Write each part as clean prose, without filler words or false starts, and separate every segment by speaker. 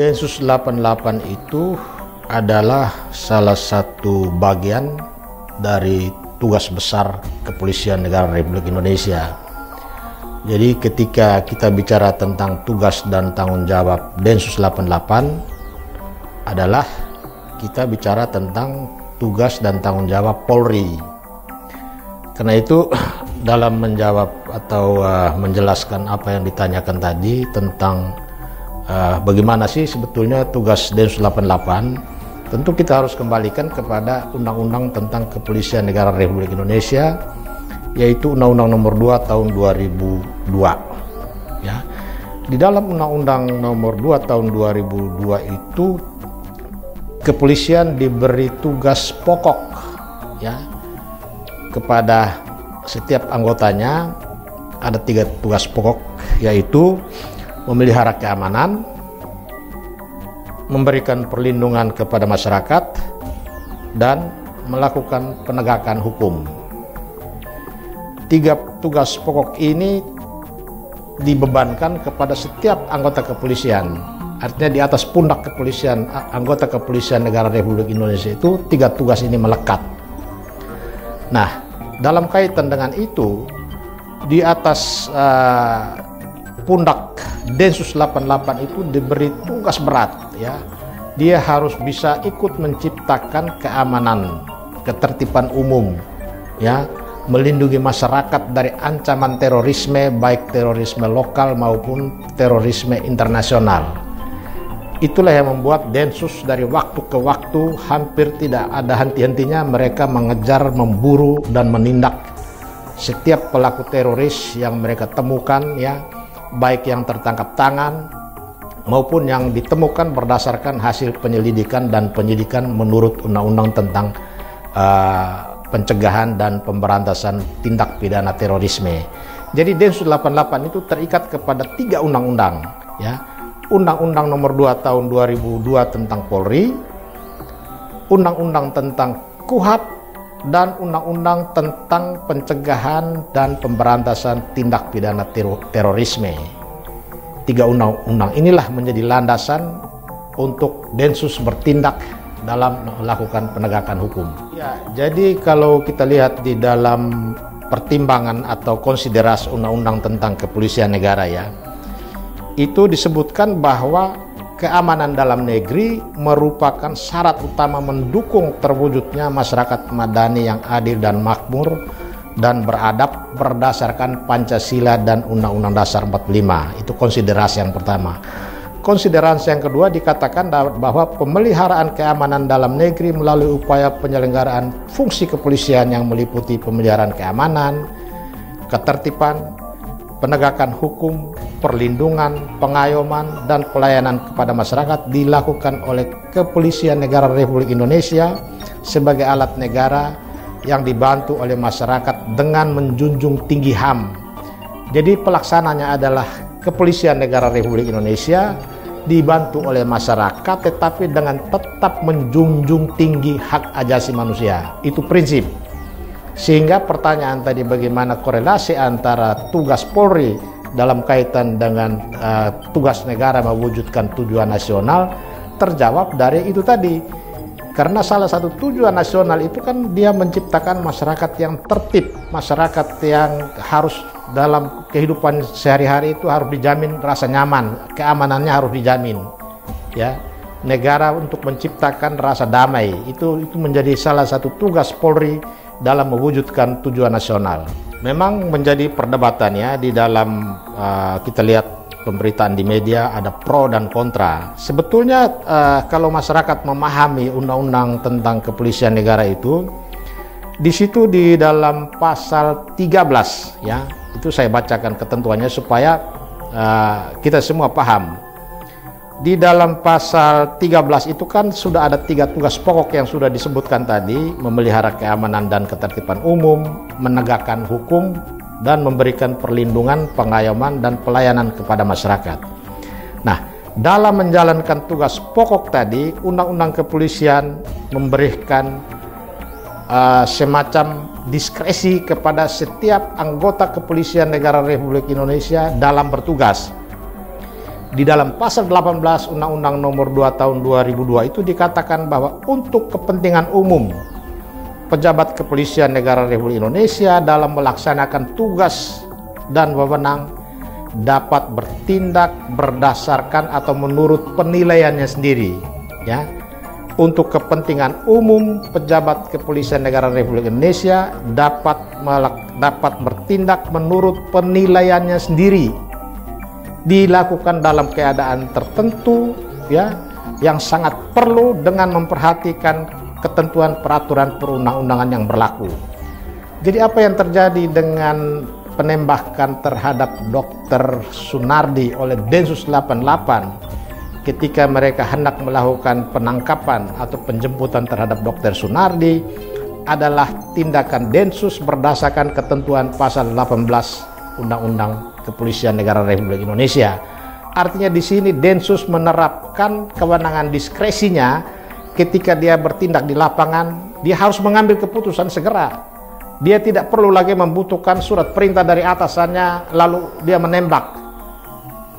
Speaker 1: Densus 88 itu adalah salah satu bagian dari tugas besar Kepolisian Negara Republik Indonesia. Jadi ketika kita bicara tentang tugas dan tanggung jawab Densus 88 adalah kita bicara tentang tugas dan tanggung jawab Polri. Karena itu dalam menjawab atau menjelaskan apa yang ditanyakan tadi tentang bagaimana sih sebetulnya tugas Densus 88, tentu kita harus kembalikan kepada Undang-Undang tentang Kepolisian Negara Republik Indonesia, yaitu Undang-Undang Nomor 2 Tahun 2002. Ya. Di dalam Undang-Undang Nomor 2 Tahun 2002 itu kepolisian diberi tugas pokok ya kepada setiap anggotanya. Ada 3 tugas pokok, yaitu memelihara keamanan, memberikan perlindungan kepada masyarakat, dan melakukan penegakan hukum. 3 tugas pokok ini dibebankan kepada setiap anggota kepolisian. Artinya di atas pundak kepolisian, anggota Kepolisian Negara Republik Indonesia itu 3 tugas ini melekat. Nah, dalam kaitan dengan itu, di atas pundak Densus 88 itu diberi tugas berat ya. Dia harus bisa ikut menciptakan keamanan, ketertiban umum ya, melindungi masyarakat dari ancaman terorisme, baik terorisme lokal maupun terorisme internasional. Itulah yang membuat Densus dari waktu ke waktu hampir tidak ada henti-hentinya mereka mengejar, memburu dan menindak setiap pelaku teroris yang mereka temukan ya, baik yang tertangkap tangan maupun yang ditemukan berdasarkan hasil penyelidikan dan penyidikan menurut Undang-Undang tentang pencegahan dan pemberantasan tindak pidana terorisme. Jadi Densus 88 itu terikat kepada 3 undang-undang ya. Undang-Undang Nomor 2 Tahun 2002 tentang Polri, Undang-Undang tentang KUHP, dan Undang-Undang tentang pencegahan dan pemberantasan tindak pidana terorisme. 3 undang-undang inilah menjadi landasan untuk Densus bertindak dalam melakukan penegakan hukum. Ya, jadi kalau kita lihat di dalam pertimbangan atau konsiderasi Undang-Undang tentang Kepolisian Negara ya, itu disebutkan bahwa keamanan dalam negeri merupakan syarat utama mendukung terwujudnya masyarakat madani yang adil dan makmur dan beradab berdasarkan Pancasila dan Undang-Undang Dasar 45. Itu konsiderasi yang pertama. Konsiderasi yang kedua dikatakan bahwa pemeliharaan keamanan dalam negeri melalui upaya penyelenggaraan fungsi kepolisian yang meliputi pemeliharaan keamanan, ketertiban, penegakan hukum, perlindungan, pengayoman, dan pelayanan kepada masyarakat dilakukan oleh Kepolisian Negara Republik Indonesia sebagai alat negara yang dibantu oleh masyarakat dengan menjunjung tinggi HAM. Jadi pelaksananya adalah Kepolisian Negara Republik Indonesia dibantu oleh masyarakat tetapi dengan tetap menjunjung tinggi hak asasi manusia. Itu prinsip. Sehingga pertanyaan tadi bagaimana korelasi antara tugas Polri dalam kaitan dengan tugas negara mewujudkan tujuan nasional terjawab dari itu tadi. Karena salah satu tujuan nasional itu kan dia menciptakan masyarakat yang tertib, masyarakat yang harus dalam kehidupan sehari-hari itu harus dijamin rasa nyaman, keamanannya harus dijamin. Ya, negara untuk menciptakan rasa damai itu menjadi salah satu tugas Polri dalam mewujudkan tujuan nasional. Memang menjadi perdebatan ya di dalam kita lihat pemberitaan di media ada pro dan kontra. Sebetulnya kalau masyarakat memahami undang-undang tentang kepolisian negara itu, di situ di dalam pasal 13 ya, itu saya bacakan ketentuannya supaya kita semua paham. Di dalam pasal 13 itu kan sudah ada 3 tugas pokok yang sudah disebutkan tadi, memelihara keamanan dan ketertiban umum, menegakkan hukum, dan memberikan perlindungan, pengayoman, dan pelayanan kepada masyarakat. Nah, dalam menjalankan tugas pokok tadi, Undang-Undang Kepolisian memberikan semacam diskresi kepada setiap anggota Kepolisian Negara Republik Indonesia dalam bertugas. Di dalam pasal 18 Undang-Undang Nomor 2 Tahun 2002 itu dikatakan bahwa untuk kepentingan umum, pejabat kepolisian negara Republik Indonesia dalam melaksanakan tugas dan wewenang dapat bertindak berdasarkan atau menurut penilaiannya sendiri, ya. Untuk kepentingan umum, pejabat kepolisian negara Republik Indonesia dapat bertindak menurut penilaiannya sendiri, dilakukan dalam keadaan tertentu, ya, yang sangat perlu dengan memperhatikan ketentuan peraturan perundang-undangan yang berlaku. Jadi apa yang terjadi dengan penembakan terhadap Dr. Sunardi oleh Densus 88 ketika mereka hendak melakukan penangkapan atau penjemputan terhadap Dr. Sunardi adalah tindakan Densus berdasarkan ketentuan pasal 18 Undang-Undang Kepolisian Negara Republik Indonesia. Artinya di sini Densus menerapkan kewenangan diskresinya ketika dia bertindak di lapangan. Dia harus mengambil keputusan segera. Dia tidak perlu lagi membutuhkan surat perintah dari atasannya lalu dia menembak.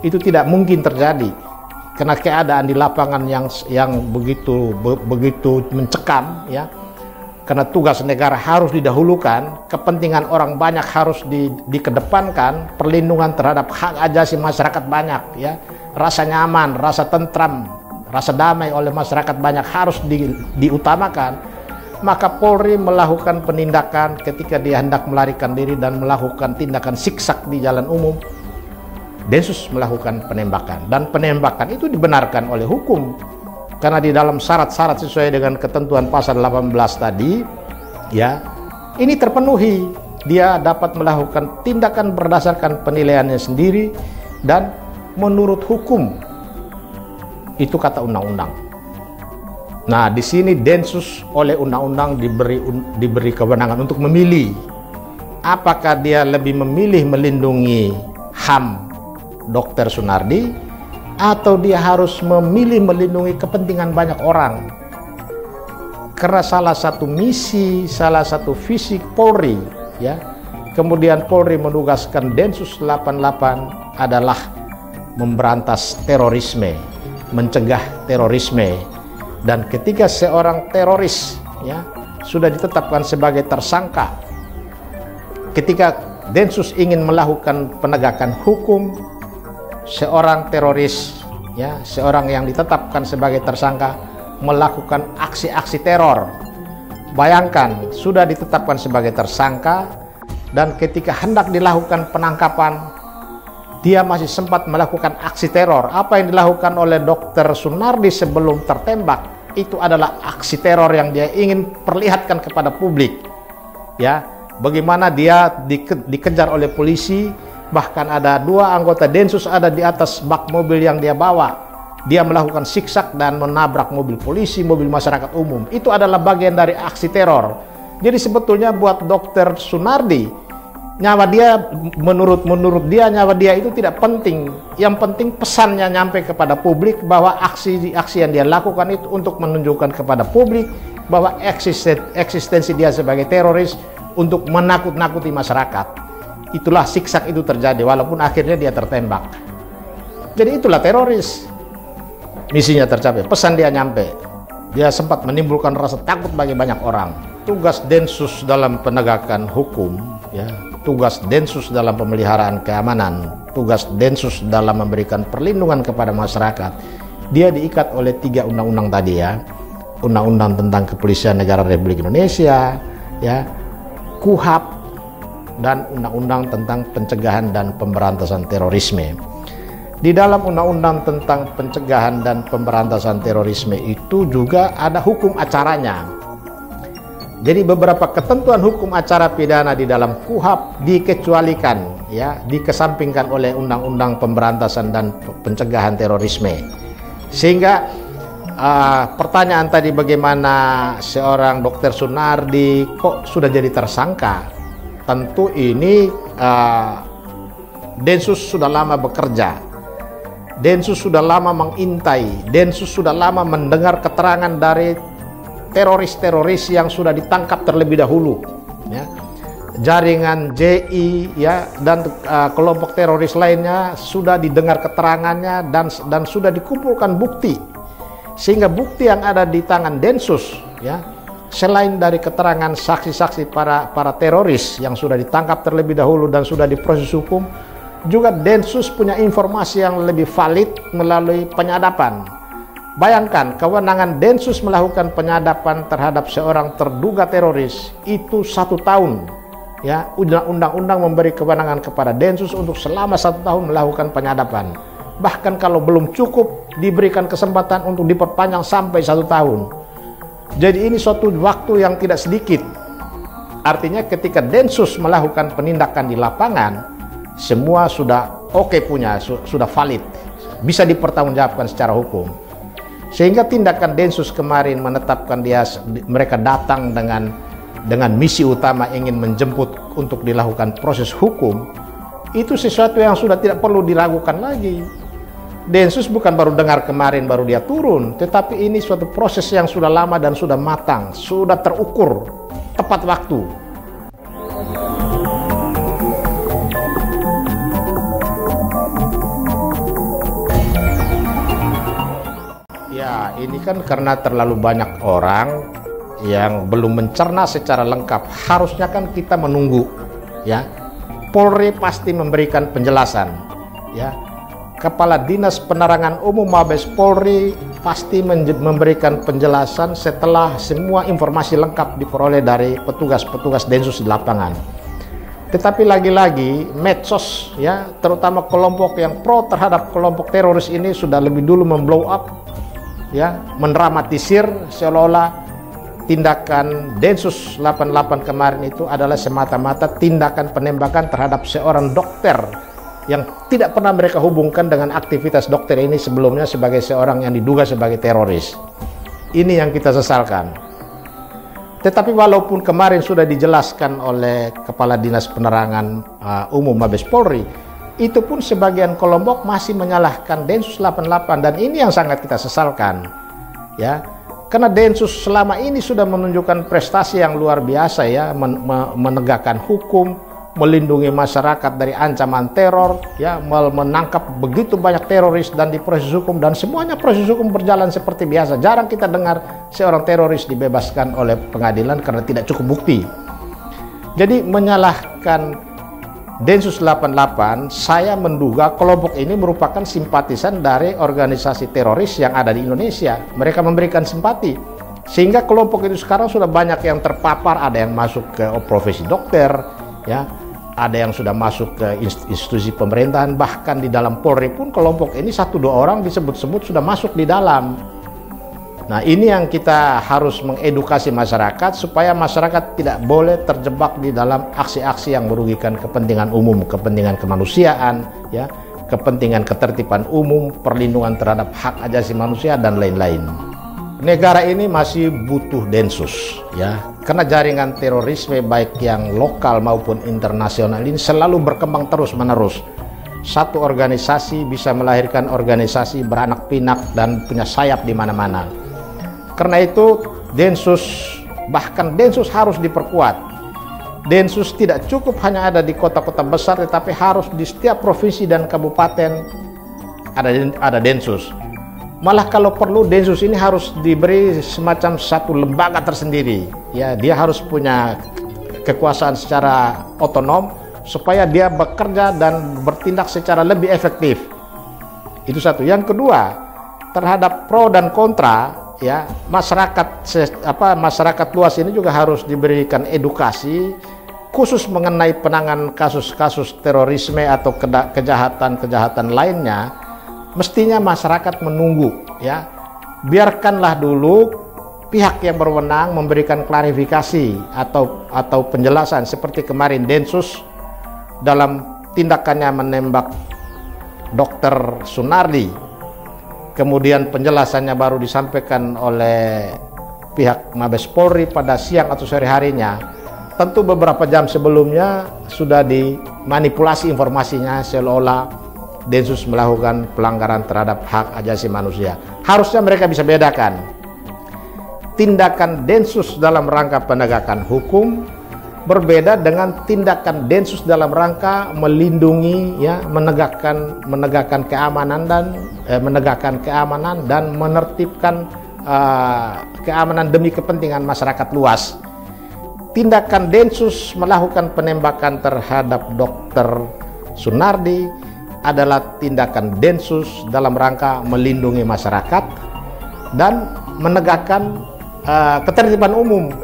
Speaker 1: Itu tidak mungkin terjadi karena keadaan di lapangan yang begitu mencekam, ya. Karena tugas negara harus didahulukan, kepentingan orang banyak harus dikedepankan, perlindungan terhadap hak asasi masyarakat banyak, ya, rasa nyaman, rasa tentram, rasa damai oleh masyarakat banyak harus diutamakan. Maka Polri melakukan penindakan ketika dia hendak melarikan diri dan melakukan tindakan siksak di jalan umum. Densus melakukan penembakan, dan penembakan itu dibenarkan oleh hukum. Karena di dalam syarat-syarat sesuai dengan ketentuan pasal 18 tadi, ya, ini terpenuhi. Dia dapat melakukan tindakan berdasarkan penilaiannya sendiri dan menurut hukum. Itu kata undang-undang. Nah, di sini Densus oleh undang-undang diberi kewenangan untuk memilih. Apakah dia lebih memilih melindungi HAM Dr. Sunardi, atau dia harus memilih melindungi kepentingan banyak orang. Karena salah satu misi, salah satu visi Polri, ya, kemudian Polri menugaskan Densus 88 adalah memberantas terorisme, mencegah terorisme. Dan ketika seorang teroris, ya, sudah ditetapkan sebagai tersangka, ketika Densus ingin melakukan penegakan hukum, seorang teroris, ya, seorang yang ditetapkan sebagai tersangka melakukan aksi-aksi teror. Bayangkan, sudah ditetapkan sebagai tersangka dan ketika hendak dilakukan penangkapan, dia masih sempat melakukan aksi teror. Apa yang dilakukan oleh Dr. Sunardi sebelum tertembak itu adalah aksi teror yang dia ingin perlihatkan kepada publik, ya, bagaimana dia dikejar oleh polisi. Bahkan ada 2 anggota Densus ada di atas bak mobil yang dia bawa. Dia melakukan siksak dan menabrak mobil polisi, mobil masyarakat umum. Itu adalah bagian dari aksi teror. Jadi sebetulnya buat Dr. Sunardi, nyawa dia menurut dia nyawa dia itu tidak penting. Yang penting pesannya nyampe kepada publik bahwa aksi yang dia lakukan itu untuk menunjukkan kepada publik bahwa eksistensi dia sebagai teroris untuk menakut-nakuti masyarakat. Itulah siksak itu terjadi walaupun akhirnya dia tertembak. Jadi itulah teroris. Misinya tercapai, pesan dia nyampe. Dia sempat menimbulkan rasa takut bagi banyak orang. Tugas Densus dalam penegakan hukum, ya, tugas Densus dalam pemeliharaan keamanan, tugas Densus dalam memberikan perlindungan kepada masyarakat, dia diikat oleh 3 undang-undang tadi, ya. Undang-undang tentang Kepolisian Negara Republik Indonesia, ya, KUHP, dan Undang-Undang tentang Pencegahan dan Pemberantasan Terorisme. Di dalam Undang-Undang tentang Pencegahan dan Pemberantasan Terorisme itu juga ada hukum acaranya. Jadi beberapa ketentuan hukum acara pidana di dalam KUHP dikecualikan, ya, dikesampingkan oleh Undang-Undang Pemberantasan dan Pencegahan Terorisme. Sehingga pertanyaan tadi bagaimana seorang Dr. Sunardi kok sudah jadi tersangka? Tentu ini Densus sudah lama bekerja, Densus sudah lama mengintai, Densus sudah lama mendengar keterangan dari teroris-teroris yang sudah ditangkap terlebih dahulu, ya. jaringan JI ya dan kelompok teroris lainnya sudah didengar keterangannya dan sudah dikumpulkan bukti, sehingga bukti yang ada di tangan Densus ya, selain dari keterangan saksi-saksi para teroris yang sudah ditangkap terlebih dahulu dan sudah diproses hukum, juga Densus punya informasi yang lebih valid melalui penyadapan. Bayangkan kewenangan Densus melakukan penyadapan terhadap seorang terduga teroris itu 1 tahun. Ya, undang-undang memberi kewenangan kepada Densus untuk selama 1 tahun melakukan penyadapan. Bahkan kalau belum cukup, diberikan kesempatan untuk diperpanjang sampai 1 tahun. Jadi ini suatu waktu yang tidak sedikit. Artinya ketika Densus melakukan penindakan di lapangan, semua sudah oke punya, sudah valid, bisa dipertanggungjawabkan secara hukum. Sehingga tindakan Densus kemarin menetapkan mereka datang dengan misi utama ingin menjemput untuk dilakukan proses hukum, itu sesuatu yang sudah tidak perlu diragukan lagi. Densus bukan baru dengar kemarin baru dia turun, tetapi ini suatu proses yang sudah lama dan sudah matang, sudah terukur, tepat waktu. Ya, ini kan karena terlalu banyak orang yang belum mencerna secara lengkap. Harusnya kan kita menunggu, ya. Polri pasti memberikan penjelasan, ya. Kepala Dinas Penerangan Umum Mabes Polri pasti memberikan penjelasan setelah semua informasi lengkap diperoleh dari petugas-petugas Densus di lapangan. Tetapi lagi-lagi medsos, ya, terutama kelompok yang pro terhadap kelompok teroris ini sudah lebih dulu memblow up, ya, mendramatisir seolah-olah tindakan Densus 88 kemarin itu adalah semata-mata tindakan penembakan terhadap seorang dokter yang tidak pernah mereka hubungkan dengan aktivitas dokter ini sebelumnya sebagai seorang yang diduga sebagai teroris. Ini yang kita sesalkan. Tetapi walaupun kemarin sudah dijelaskan oleh Kepala Dinas Penerangan Umum Mabes Polri, itu pun sebagian kelompok masih menyalahkan Densus 88, dan ini yang sangat kita sesalkan, ya, karena Densus selama ini sudah menunjukkan prestasi yang luar biasa, ya, menegakkan hukum, melindungi masyarakat dari ancaman teror, ya, menangkap begitu banyak teroris dan diproses hukum, dan semuanya proses hukum berjalan seperti biasa. Jarang kita dengar seorang teroris dibebaskan oleh pengadilan karena tidak cukup bukti. Jadi menyalahkan Densus 88, saya menduga kelompok ini merupakan simpatisan dari organisasi teroris yang ada di Indonesia. Mereka memberikan simpati, sehingga kelompok itu sekarang sudah banyak yang terpapar. Ada yang masuk ke profesi dokter, ya, ada yang sudah masuk ke institusi pemerintahan, bahkan di dalam Polri pun kelompok ini 1-2 orang disebut-sebut sudah masuk di dalam. Nah, ini yang kita harus mengedukasi masyarakat supaya masyarakat tidak boleh terjebak di dalam aksi-aksi yang merugikan kepentingan umum, kepentingan kemanusiaan, ya, kepentingan ketertiban umum, perlindungan terhadap hak asasi manusia dan lain-lain. Negara ini masih butuh Densus, ya, karena jaringan terorisme baik yang lokal maupun internasional ini selalu berkembang terus-menerus. Satu organisasi bisa melahirkan organisasi beranak pinak dan punya sayap di mana-mana. Karena itu Densus, bahkan Densus harus diperkuat. Densus tidak cukup hanya ada di kota-kota besar, tetapi harus di setiap provinsi dan kabupaten ada Densus. Malah kalau perlu Densus ini harus diberi semacam satu lembaga tersendiri. Ya, dia harus punya kekuasaan secara otonom supaya dia bekerja dan bertindak secara lebih efektif. Itu satu. Yang kedua, terhadap pro dan kontra, ya, masyarakat luas ini juga harus diberikan edukasi khusus mengenai penanganan kasus-kasus terorisme atau kejahatan-kejahatan lainnya. Mestinya masyarakat menunggu, ya, biarkanlah dulu pihak yang berwenang memberikan klarifikasi atau penjelasan, seperti kemarin Densus dalam tindakannya menembak Dr. Sunardi. Kemudian penjelasannya baru disampaikan oleh pihak Mabes Polri pada siang atau sore harinya. Tentu beberapa jam sebelumnya sudah dimanipulasi informasinya seolah-olah Densus melakukan pelanggaran terhadap hak asasi manusia. Harusnya mereka bisa bedakan tindakan Densus dalam rangka penegakan hukum berbeda dengan tindakan Densus dalam rangka melindungi, ya, menegakkan keamanan dan menertibkan keamanan demi kepentingan masyarakat luas. Tindakan Densus melakukan penembakan terhadap Dr. Sunardi adalah tindakan Densus dalam rangka melindungi masyarakat dan menegakkan ketertiban umum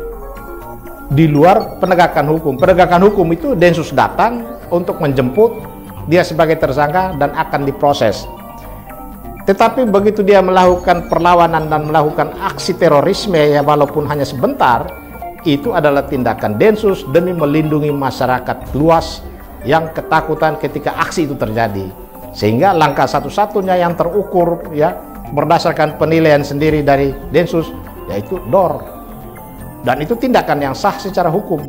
Speaker 1: di luar penegakan hukum. Penegakan hukum itu Densus datang untuk menjemput dia sebagai tersangka dan akan diproses. Tetapi begitu dia melakukan perlawanan dan melakukan aksi terorisme, ya walaupun hanya sebentar, itu adalah tindakan Densus demi melindungi masyarakat luas yang ketakutan ketika aksi itu terjadi. Sehingga langkah satu-satunya yang terukur, ya, berdasarkan penilaian sendiri dari Densus, yaitu DOR. Dan itu tindakan yang sah secara hukum.